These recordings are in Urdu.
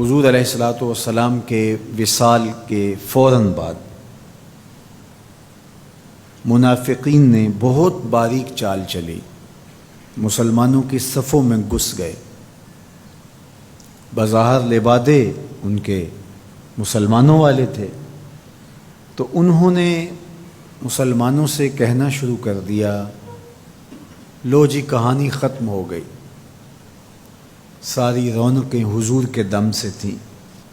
حضور علیہ الصلوۃ والسلام کے وصال کے فوراً بعد منافقین نے بہت باریک چال چلی، مسلمانوں کی صفوں میں گھس گئے۔ بظاہر لبادے ان کے مسلمانوں والے تھے، تو انہوں نے مسلمانوں سے کہنا شروع کر دیا، لو جی کہانی ختم ہو گئی، ساری رونقیں حضور کے دم سے تھیں،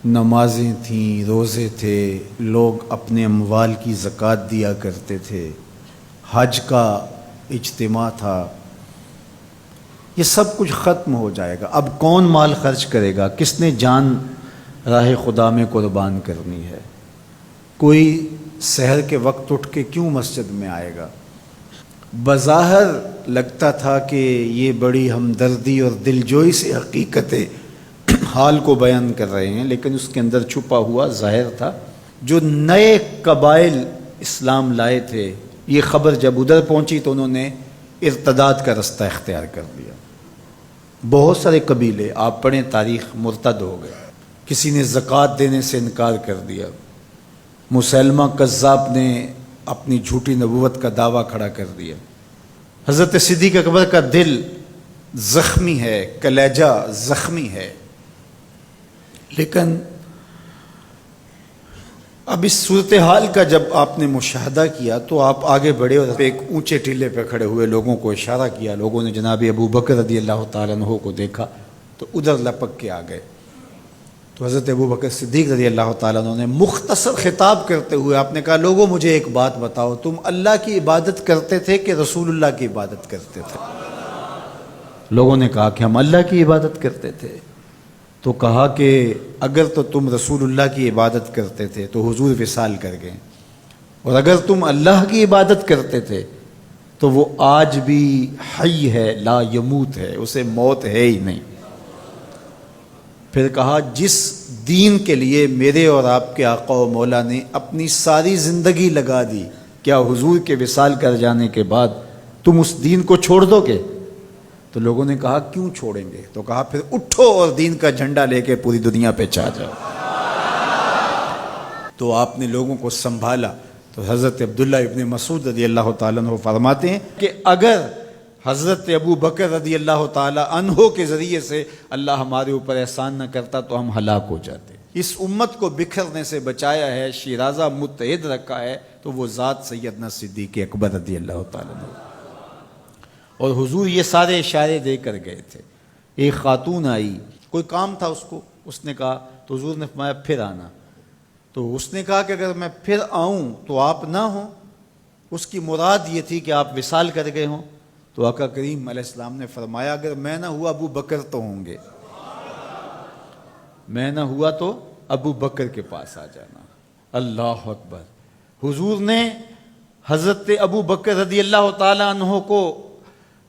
نمازیں تھیں، روزے تھے، لوگ اپنے اموال کی زکوٰۃ دیا کرتے تھے، حج کا اجتماع تھا، یہ سب کچھ ختم ہو جائے گا۔ اب کون مال خرچ کرے گا؟ کس نے جان راہ خدا میں قربان کرنی ہے؟ کوئی سحر کے وقت اٹھ کے کیوں مسجد میں آئے گا؟ بظاہر لگتا تھا کہ یہ بڑی ہمدردی اور دلجوئی سے حقیقت حال کو بیان کر رہے ہیں، لیکن اس کے اندر چھپا ہوا ظاہر تھا۔ جو نئے قبائل اسلام لائے تھے، یہ خبر جب ادھر پہنچی تو انہوں نے ارتداد کا رستہ اختیار کر لیا۔ بہت سارے قبیلے، آپ پڑھیں تاریخ، مرتد ہو گئے۔ کسی نے زکوٰۃ دینے سے انکار کر دیا، مسیلمہ کذاب نے اپنی جھوٹی نبوت کا دعویٰ کھڑا کر دیا۔ حضرت صدیق اکبر کا دل زخمی ہے، کلیجہ زخمی ہے، لیکن اب اس صورتحال کا جب آپ نے مشاہدہ کیا تو آپ آگے بڑھے اور ایک اونچے ٹیلے پہ کھڑے ہوئے لوگوں کو اشارہ کیا۔ لوگوں نے جناب ابو بکر رضی اللہ تعالیٰ عنہ کو دیکھا تو ادھر لپک کے آ گئے۔ تو حضرت ابو بکر صدیق رضی اللہ تعالیٰ عنہ نے مختصر خطاب کرتے ہوئے آپ نے کہا، لوگوں مجھے ایک بات بتاؤ، تم اللہ کی عبادت کرتے تھے کہ رسول اللہ کی عبادت کرتے تھے؟ لوگوں نے کہا کہ ہم اللہ کی عبادت کرتے تھے۔ تو کہا کہ اگر تو تم رسول اللہ کی عبادت کرتے تھے تو حضور وصال کر گئے، اور اگر تم اللہ کی عبادت کرتے تھے تو وہ آج بھی حی ہے، لا یموت ہے، اسے موت ہے ہی نہیں۔ پھر کہا، جس دین کے لیے میرے اور آپ کے آقا و مولا نے اپنی ساری زندگی لگا دی، کیا حضور کے وصال کر جانے کے بعد تم اس دین کو چھوڑ دو گے؟ تو لوگوں نے کہا، کیوں چھوڑیں گے؟ تو کہا، پھر اٹھو اور دین کا جھنڈا لے کے پوری دنیا پہ چھا جاؤ۔ تو آپ نے لوگوں کو سنبھالا۔ تو حضرت عبداللہ ابن مسعود رضی اللہ تعالیٰ عنہ فرماتے ہیں کہ اگر حضرت ابو بکر رضی اللہ تعالیٰ عنہ کے ذریعے سے اللہ ہمارے اوپر احسان نہ کرتا تو ہم ہلاک ہو جاتے۔ اس امت کو بکھرنے سے بچایا ہے، شیرازہ متحد رکھا ہے، تو وہ ذات سیدنا صدیق اکبر رضی اللہ تعالیٰ عنہ۔ اور حضور یہ سارے اشارے دے کر گئے تھے۔ ایک خاتون آئی، کوئی کام تھا اس کو، اس نے کہا، تو حضور نے فرمایا پھر آنا۔ تو اس نے کہا کہ اگر میں پھر آؤں تو آپ نہ ہوں، اس کی مراد یہ تھی کہ آپ وصال کر گئے ہوں۔ تو آقا کریم علیہ السلام نے فرمایا، اگر میں نہ ہوا ابو بکر تو ہوں گے، میں نہ ہوا تو ابو بکر کے پاس آ جانا۔ اللہ اکبر۔ حضور نے حضرت ابو بکر رضی اللہ تعالیٰ عنہ کو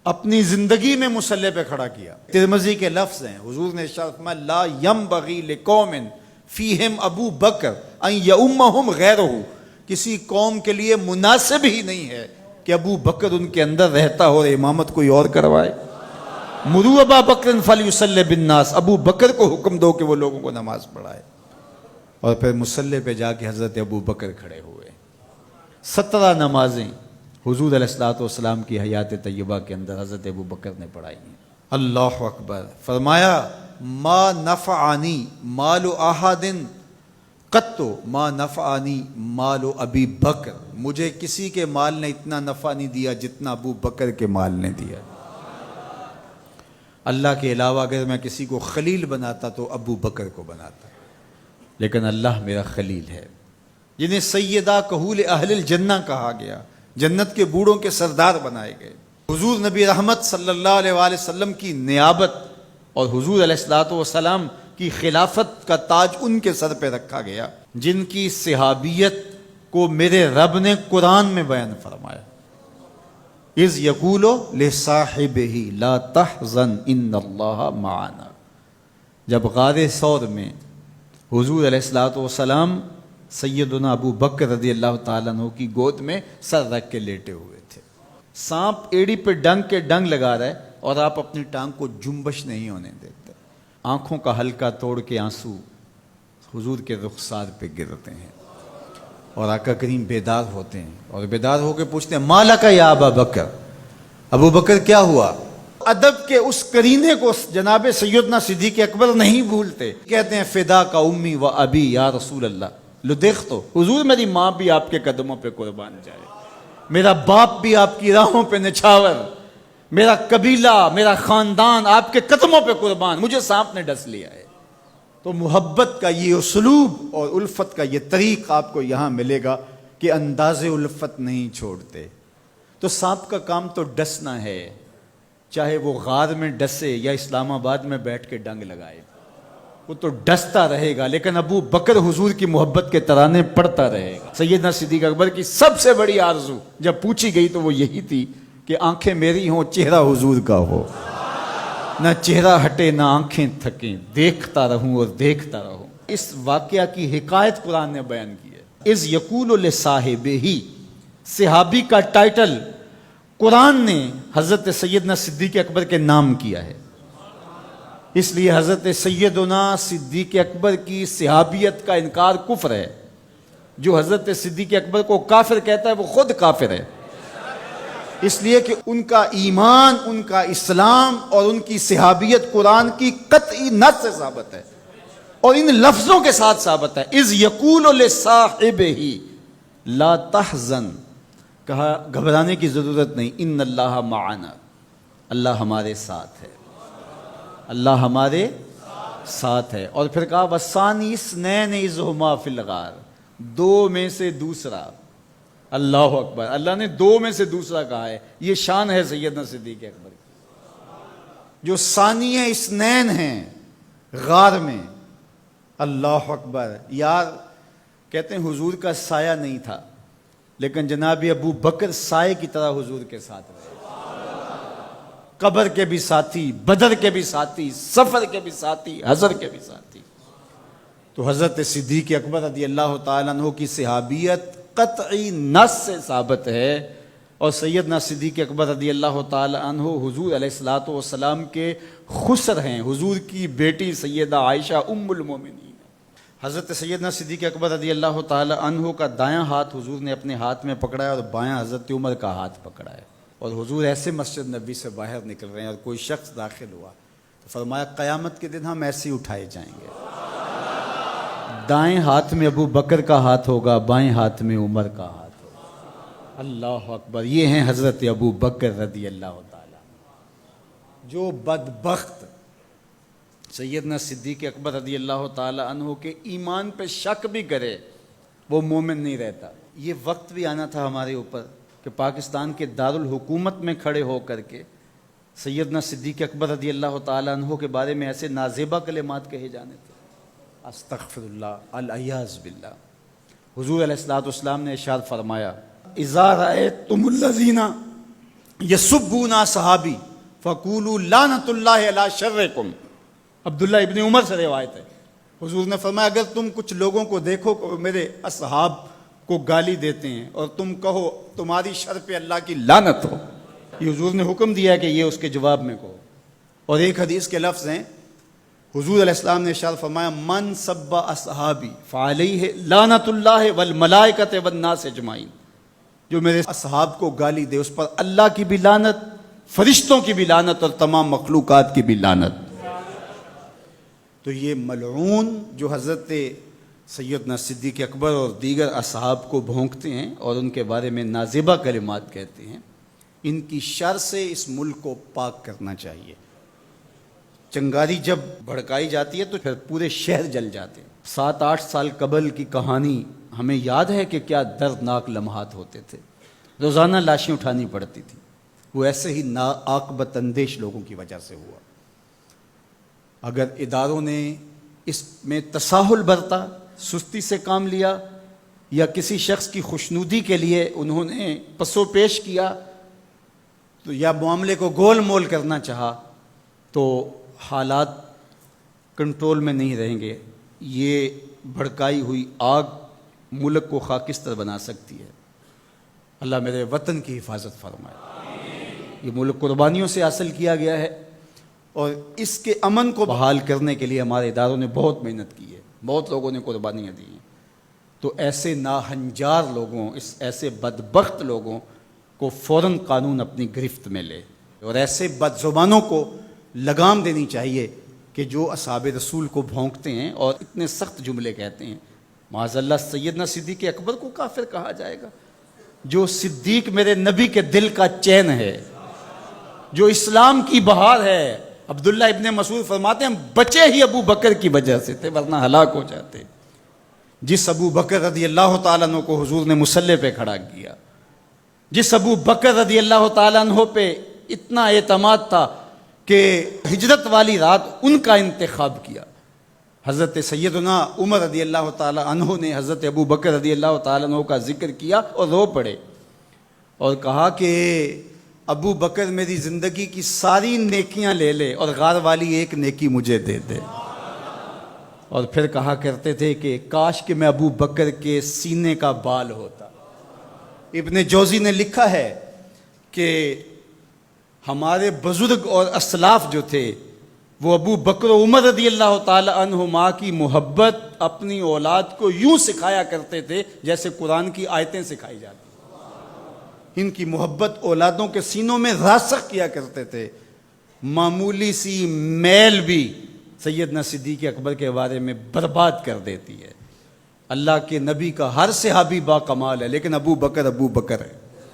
اپنی زندگی میں مصلی پہ کھڑا کیا۔ ترمذی کے لفظ ہیں، حضور نے ارشاد فرمایا، لا ینبغی لقوم فیہم ابو بکر ان یؤمہم غیرہ، کسی قوم کے لیے مناسب ہی نہیں ہے کہ ابو بکر ان کے اندر رہتا ہو اور امامت کوئی اور کروائے۔ مروا ابا بکر فلیصلی بالناس، ابو بکر کو حکم دو کہ وہ لوگوں کو نماز پڑھائے۔ اور پھر مصلی پہ جا کے حضرت ابو بکر کھڑے ہوئے۔ 17 نمازیں حضور علیہ الصلوۃ والسلام کی حیات طیبہ کے اندر حضرت ابو بکر نے پڑھائی ہیں۔ اللہ اکبر۔ فرمایا، ما نفعنی مال احد قط ما نفعنی مال ابی بکر، مجھے کسی کے مال نے اتنا نفع نہیں دیا جتنا ابو بکر کے مال نے دیا۔ اللہ کے علاوہ اگر میں کسی کو خلیل بناتا تو ابو بکر کو بناتا، لیکن اللہ میرا خلیل ہے، جنہیں سیدہ کہول اہل الجنہ کہا گیا، جنت کے بوڑھوں کے سردار بنائے گئے۔ حضور نبی رحمت صلی اللہ علیہ وآلہ وسلم کی نیابت اور حضور علیہ الصلوۃ والسلام کی خلافت کا تاج ان کے سر پہ رکھا گیا، جن کی صحابیت کو میرے رب نے قرآن میں بیان فرمایا، اذ یقول لصاحبہ لا تحزن ان اللہ معنا۔ جب غار ثور میں حضور علیہ الصلوۃ والسلام سیدنا ابو بکر رضی اللہ تعالیٰ عنہ کی گود میں سر رکھ کے لیٹے ہوئے تھے، سانپ ایڑی پہ ڈنگ کے ڈنگ لگا رہا ہے اور آپ اپنی ٹانگ کو جنبش نہیں ہونے دیتے۔ آنکھوں کا حلقہ توڑ کے آنسو حضور کے رخسار پہ گرتے ہیں، اور آقا کریم بیدار ہوتے ہیں، اور بیدار ہو کے پوچھتے ہیں مالا کا یا ابا بکر، ابو بکر کیا ہوا؟ ادب کے اس قرینے کو جناب سیدنا صدیق اکبر نہیں بھولتے، کہتے ہیں فدا کا امی و ابی یا رسول اللہ، لو دیکھ تو حضور میری ماں بھی آپ کے قدموں پہ قربان جائے، میرا باپ بھی آپ کی راہوں پہ نچھاور، میرا قبیلہ میرا خاندان آپ کے قدموں پہ قربان، مجھے سانپ نے ڈس لیا ہے۔ تو محبت کا یہ اسلوب اور الفت کا یہ طریق آپ کو یہاں ملے گا کہ انداز الفت نہیں چھوڑتے۔ تو سانپ کا کام تو ڈسنا ہے، چاہے وہ غار میں ڈسے یا اسلام آباد میں بیٹھ کے ڈنگ لگائے، وہ تو ڈستا رہے گا، لیکن ابو بکر حضور کی محبت کے ترانے پڑھتا رہے گا۔ سیدنا صدیق اکبر کی سب سے بڑی آرزو جب پوچھی گئی تو وہ یہی تھی کہ آنکھیں میری ہوں، چہرہ حضور کا ہو، نہ چہرہ ہٹے نہ آنکھیں تھکیں، دیکھتا رہوں اور دیکھتا رہوں۔ اس واقعہ کی حکایت قرآن نے بیان کی ہے۔ اذ یقول لصاحبہ، صحابی کا ٹائٹل قرآن نے حضرت سیدنا صدیق اکبر کے نام کیا ہے، اس لیے حضرت سیدنا صدیق اکبر کی صحابیت کا انکار کفر ہے۔ جو حضرت صدیق اکبر کو کافر کہتا ہے وہ خود کافر ہے، اس لیے کہ ان کا ایمان، ان کا اسلام اور ان کی صحابیت قرآن کی قطعی نص سے ثابت ہے، اور ان لفظوں کے ساتھ ثابت ہے۔ اذ یقول لصاحبہ لا تحزن، کہا گھبرانے کی ضرورت نہیں، ان اللہ معنا، اللہ ہمارے ساتھ ہے، اللہ ہمارے ساتھ ہے۔ اور پھر کہا وَالثَّانِي اثْنَيْنِ اذْ هُمَا فِي الْغَارِ، دو میں سے دوسرا، اللہ اکبر، اللہ نے دو میں سے دوسرا کہا ہے۔ یہ شان ہے سیدنا صدیق اکبر کی، جو ثانیہ اثنین ہیں غار میں، اللہ اکبر۔ یار کہتے ہیں حضور کا سایہ نہیں تھا، لیکن جناب ابو بکر سائے کی طرح حضور کے ساتھ رہے، قبر کے بھی ساتھی، بدر کے بھی ساتھی، سفر کے بھی ساتھی، حضر کے بھی ساتھی۔ تو حضرت صدیق اکبر رضی اللہ تعالیٰ عنہ کی صحابیت قطعی نص سے ثابت ہے، اور سیدنا صدیق اکبر رضی اللہ تعالیٰ عنہ حضور علیہ الصلوۃ والسلام کے خسر ہیں، حضور کی بیٹی سیدہ عائشہ ام المومنین۔ حضرت سیدنا صدیق اکبر رضی اللہ تعالیٰ عنہ کا دایاں ہاتھ حضور نے اپنے ہاتھ میں پکڑا ہے، اور بایاں حضرت عمر کا ہاتھ پکڑا ہے، اور حضور ایسے مسجد نبی سے باہر نکل رہے ہیں، اور کوئی شخص داخل ہوا تو فرمایا قیامت کے دن ہم ایسے ہی اٹھائے جائیں گے، دائیں ہاتھ میں ابو بکر کا ہاتھ ہوگا، بائیں ہاتھ میں عمر کا ہاتھ ہوگا۔ اللہ اکبر، یہ ہیں حضرت ابو بکر رضی اللہ تعالیٰ۔ جو بدبخت سیدنا صدیق اکبر رضی اللہ تعالیٰ عنہ کے ایمان پہ شک بھی کرے وہ مومن نہیں رہتا۔ یہ وقت بھی آنا تھا ہمارے اوپر کہ پاکستان کے دارالحکومت میں کھڑے ہو کر کے سیدنا صدیق اکبر رضی اللہ تعالیٰ عنہ کے بارے میں ایسے نازیبہ کلمات کہے جانے تھے، استغفر اللہ، العیاذ باللہ۔ حضور علیہ الصلوۃ والسلام نے ارشاد فرمایا اذا رأیتم الذین یسبون صحابی فقولوا لعنۃ اللہ علی شرکم۔ عبداللہ ابن عمر سے روایت ہے، حضور نے فرمایا اگر تم کچھ لوگوں کو دیکھو کہ میرے اصحاب کو گالی دیتے ہیں اور تم کہو تمہاری شر پہ اللہ کی لعنت ہو، یہ حضور نے حکم دیا ہے کہ یہ اس کے جواب میں کہو۔ اور ایک حدیث کے لفظ ہیں، حضور علیہ السلام نے ارشاد فرمایا من سب اصحابی فعلیہ لعنت اللہ والملائکۃ والناس اجمعین، جو میرے اصحاب کو گالی دے اس پر اللہ کی بھی لعنت، فرشتوں کی بھی لعنت، اور تمام مخلوقات کی بھی لعنت۔ تو یہ ملعون جو حضرت سیدنا صدیق اکبر اور دیگر اصحاب کو بھونکتے ہیں اور ان کے بارے میں نازیبہ کلمات کہتے ہیں، ان کی شر سے اس ملک کو پاک کرنا چاہیے۔ چنگاری جب بھڑکائی جاتی ہے تو پھر پورے شہر جل جاتے ہیں۔ 7-8 سال قبل کی کہانی ہمیں یاد ہے کہ کیا دردناک لمحات ہوتے تھے، روزانہ لاشیں اٹھانی پڑتی تھی، وہ ایسے ہی ناعاقبت اندیش لوگوں کی وجہ سے ہوا۔ اگر اداروں نے اس میں تساہل برتا، سستی سے کام لیا، یا کسی شخص کی خوشنودی کے لیے انہوں نے پسو پیش کیا تو یا معاملے کو گول مول کرنا چاہا، تو حالات کنٹرول میں نہیں رہیں گے۔ یہ بھڑکائی ہوئی آگ ملک کو خاکستر بنا سکتی ہے۔ اللہ میرے وطن کی حفاظت فرمائے۔ یہ ملک قربانیوں سے حاصل کیا گیا ہے، اور اس کے امن کو بحال کرنے کے لیے ہمارے اداروں نے بہت محنت کی ہے، بہت لوگوں نے قربانیاں دی ہیں۔ تو ایسے ناہنجار لوگوں، ایسے بدبخت لوگوں کو فوراً قانون اپنی گرفت میں لے، اور ایسے بد زبانوں کو لگام دینی چاہیے کہ جو اصحاب رسول کو بھونکتے ہیں اور اتنے سخت جملے کہتے ہیں۔ معاذ اللہ سیدنا صدیق اکبر کو کافر کہا جائے گا؟ جو صدیق میرے نبی کے دل کا چین ہے، جو اسلام کی بہار ہے۔ عبداللہ ابن مسعود فرماتے ہیں ہم بچے ہی ابو بکر کی وجہ سے تھے، ورنہ ہلاک ہو جاتے۔ جس ابو بکر رضی اللہ تعالیٰ عنہ کو حضور نے مصلی پہ کھڑا کیا، جس ابو بکر رضی اللہ تعالیٰ عنہ پہ اتنا اعتماد تھا کہ ہجرت والی رات ان کا انتخاب کیا۔ حضرت سیدنا عمر رضی اللہ تعالیٰ عنہ نے حضرت ابو بکر رضی اللہ تعالیٰ عنہ کا ذکر کیا اور رو پڑے اور کہا کہ ابو بکر میری زندگی کی ساری نیکیاں لے لے اور غار والی ایک نیکی مجھے دے دے۔ اور پھر کہا کرتے تھے کہ کاش کہ میں ابو بکر کے سینے کا بال ہوتا۔ ابن جوزی نے لکھا ہے کہ ہمارے بزرگ اور اسلاف جو تھے وہ ابو بکر و عمر رضی اللہ تعالی عنہما کی محبت اپنی اولاد کو یوں سکھایا کرتے تھے جیسے قرآن کی آیتیں سکھائی جاتی۔ ان کی محبت اولادوں کے سینوں میں راسخ کیا کرتے تھے۔ معمولی سی میل بھی سیدنا صدیق اکبر کے بارے میں برباد کر دیتی ہے۔ اللہ کے نبی کا ہر صحابی با کمال ہے، لیکن ابو بکر ہے۔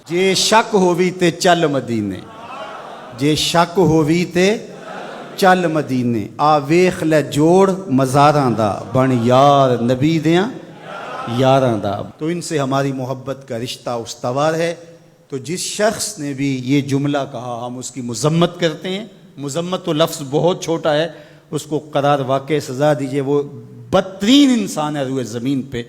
جے شک ہووی تے چل مدینے، جے شک ہووی تے چل مدینے، آ ویخ لے جوڑ مزاراں دا، بن یار نبی دیاں یاراں دا۔ تو ان سے ہماری محبت کا رشتہ استوار ہے۔ تو جس شخص نے بھی یہ جملہ کہا ہم اس کی مذمت کرتے ہیں۔ مذمت تو لفظ بہت چھوٹا ہے، اس کو قرار واقع سزا دیجئے۔ وہ بدترین انسان ہے روئے زمین پہ،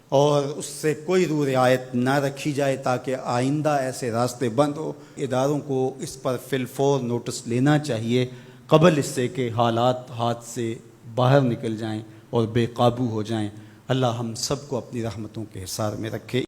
اور اس سے کوئی روح رعایت نہ رکھی جائے تاکہ آئندہ ایسے راستے بند ہو۔ اداروں کو اس پر فی الفور نوٹس لینا چاہیے قبل اس سے کہ حالات ہاتھ سے باہر نکل جائیں اور بے قابو ہو جائیں۔ اللہ ہم سب کو اپنی رحمتوں کے حصار میں رکھے۔